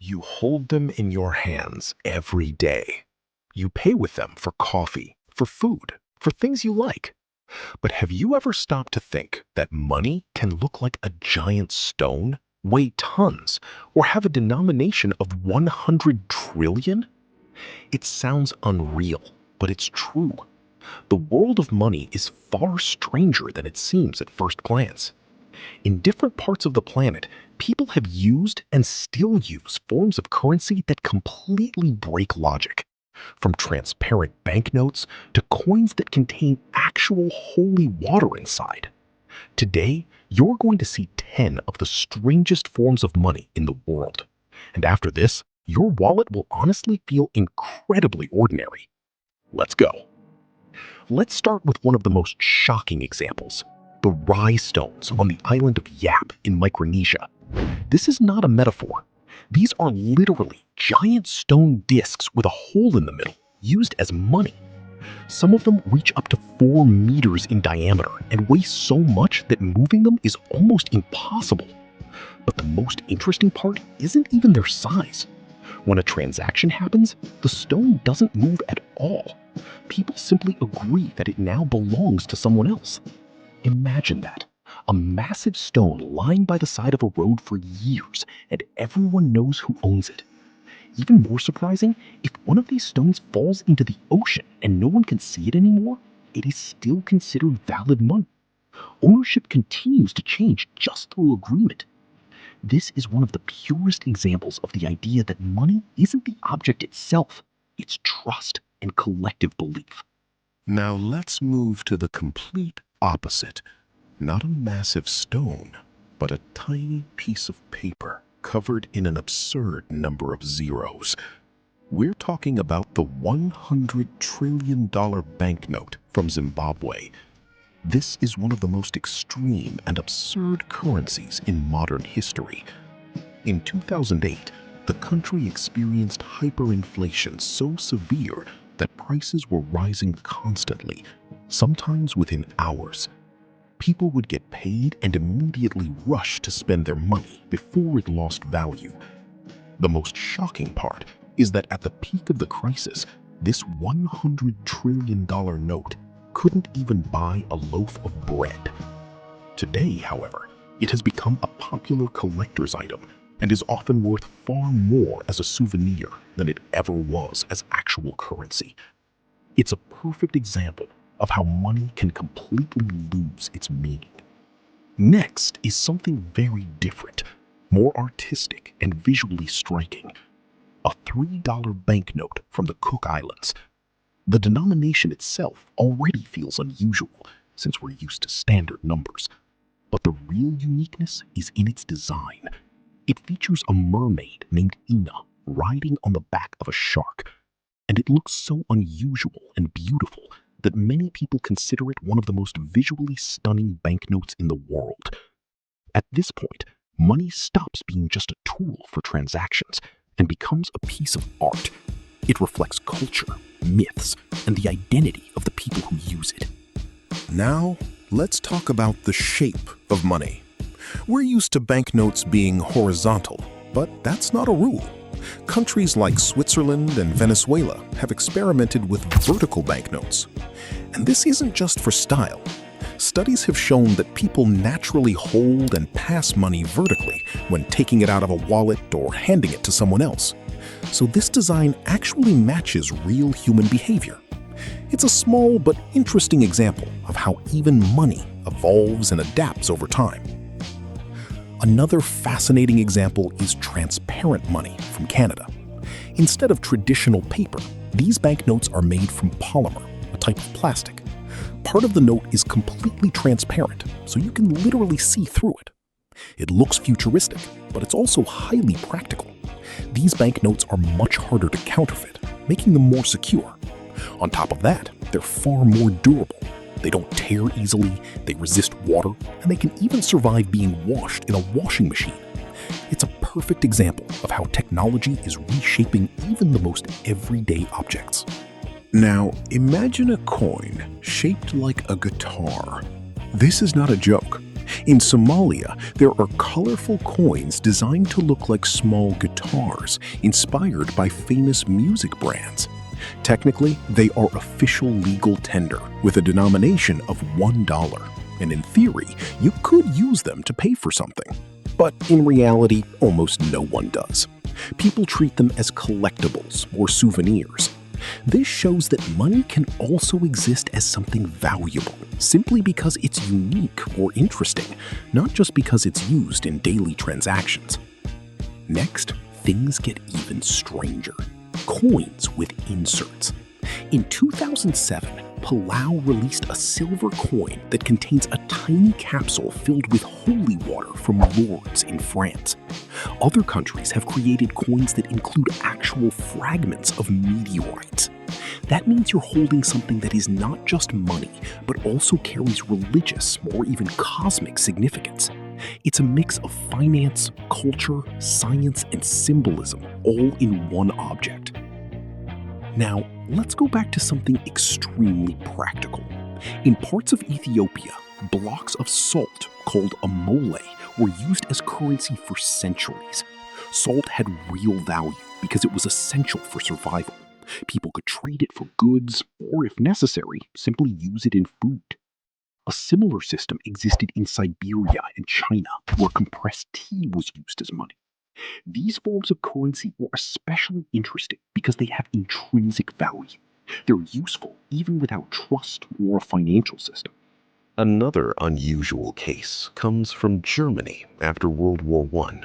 You hold them in your hands every day. You pay with them for coffee, for food, for things you like. But have you ever stopped to think that money can look like a giant stone, weigh tons, or have a denomination of 100 trillion? It sounds unreal, but it's true. The world of money is far stranger than it seems at first glance. In different parts of the planet, people have used and still use forms of currency that completely break logic. From transparent banknotes to coins that contain actual holy water inside. Today, you're going to see 10 of the strangest forms of money in the world. And after this, your wallet will honestly feel incredibly ordinary. Let's go. Let's start with one of the most shocking examples, the rye stones on the island of Yap in Micronesia. This is not a metaphor. These are literally giant stone discs with a hole in the middle, used as money. Some of them reach up to 4 meters in diameter and weigh so much that moving them is almost impossible. But the most interesting part isn't even their size. When a transaction happens, the stone doesn't move at all. People simply agree that it now belongs to someone else. Imagine that. A massive stone lying by the side of a road for years, and everyone knows who owns it. Even more surprising, if one of these stones falls into the ocean and no one can see it anymore, it is still considered valid money. Ownership continues to change just through agreement. This is one of the purest examples of the idea that money isn't the object itself, it's trust and collective belief. Now let's move to the complete opposite. Not a massive stone, but a tiny piece of paper covered in an absurd number of zeros. We're talking about the $100 trillion banknote from Zimbabwe. This is one of the most extreme and absurd currencies in modern history. In 2008, the country experienced hyperinflation so severe that prices were rising constantly, sometimes within hours. People would get paid and immediately rush to spend their money before it lost value. The most shocking part is that at the peak of the crisis, this $100 trillion note couldn't even buy a loaf of bread. Today, however, it has become a popular collector's item and is often worth far more as a souvenir than it ever was as actual currency. It's a perfect example of how money can completely lose its meaning. Next is something very different, more artistic and visually striking. A $3 banknote from the Cook Islands. The denomination itself already feels unusual since we're used to standard numbers. But the real uniqueness is in its design. It features a mermaid named Ina riding on the back of a shark. And it looks so unusual and beautiful that many people consider it one of the most visually stunning banknotes in the world. At this point, money stops being just a tool for transactions and becomes a piece of art. It reflects culture, myths, and the identity of the people who use it. Now, let's talk about the shape of money. We're used to banknotes being horizontal, but that's not a rule. Countries like Switzerland and Venezuela have experimented with vertical banknotes. And this isn't just for style. Studies have shown that people naturally hold and pass money vertically when taking it out of a wallet or handing it to someone else. So this design actually matches real human behavior. It's a small but interesting example of how even money evolves and adapts over time. Another fascinating example is transparent money from Canada. Instead of traditional paper, these banknotes are made from polymer, a type of plastic. Part of the note is completely transparent, so you can literally see through it. It looks futuristic, but it's also highly practical. These banknotes are much harder to counterfeit, making them more secure. On top of that, they're far more durable. They don't tear easily, they resist water, and they can even survive being washed in a washing machine. It's a perfect example of how technology is reshaping even the most everyday objects. Now, imagine a coin shaped like a guitar. This is not a joke. In Somalia, there are colorful coins designed to look like small guitars, inspired by famous music brands. Technically, they are official legal tender with a denomination of $1, and in theory, you could use them to pay for something. But in reality, almost no one does. People treat them as collectibles or souvenirs. This shows that money can also exist as something valuable, simply because it's unique or interesting, not just because it's used in daily transactions. Next, things get even stranger. Coins with inserts. In 2007, Palau released a silver coin that contains a tiny capsule filled with holy water from Lourdes in France. Other countries have created coins that include actual fragments of meteorites. That means you're holding something that is not just money, but also carries religious or even cosmic significance. It's a mix of finance, culture, science, and symbolism, all in one object. Now, let's go back to something extremely practical. In parts of Ethiopia, blocks of salt called amole were used as currency for centuries. Salt had real value because it was essential for survival. People could trade it for goods, or if necessary, simply use it in food. A similar system existed in Siberia and China, where compressed tea was used as money. These forms of currency were especially interesting because they have intrinsic value. They're useful even without trust or a financial system. Another unusual case comes from Germany after World War I.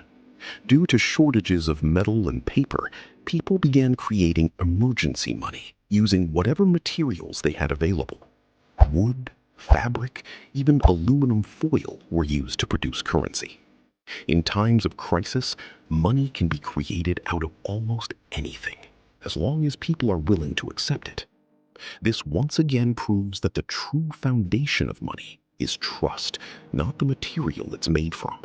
Due to shortages of metal and paper, people began creating emergency money using whatever materials they had available. Wood, fabric, even aluminum foil were used to produce currency. In times of crisis, money can be created out of almost anything, as long as people are willing to accept it. This once again proves that the true foundation of money is trust, not the material it's made from.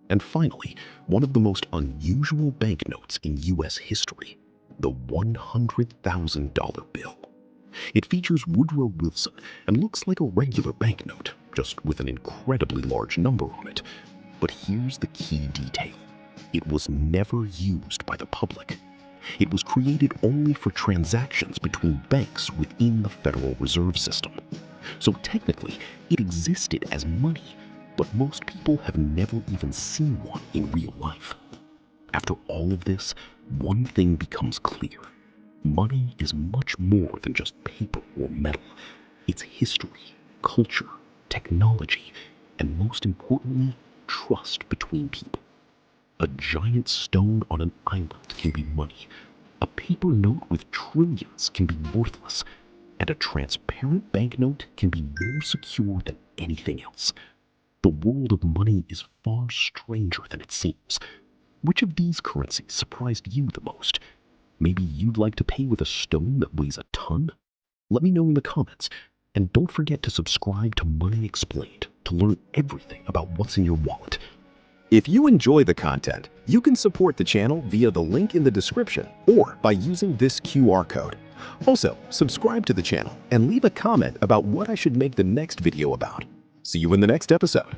And finally, one of the most unusual banknotes in US history, the $100,000 bill. It features Woodrow Wilson and looks like a regular banknote, just with an incredibly large number on it. But here's the key detail. It was never used by the public. It was created only for transactions between banks within the Federal Reserve System. So technically, it existed as money, but most people have never even seen one in real life. After all of this, one thing becomes clear. Money is much more than just paper or metal. It's history, culture, technology, and most importantly, trust between people. A giant stone on an island can be money. A paper note with trillions can be worthless. And a transparent banknote can be more secure than anything else. The world of money is far stranger than it seems. Which of these currencies surprised you the most? Maybe you'd like to pay with a stone that weighs a ton? Let me know in the comments. And don't forget to subscribe to Money Explained to learn everything about what's in your wallet. If you enjoy the content, you can support the channel via the link in the description or by using this QR code. Also, subscribe to the channel and leave a comment about what I should make the next video about. See you in the next episode.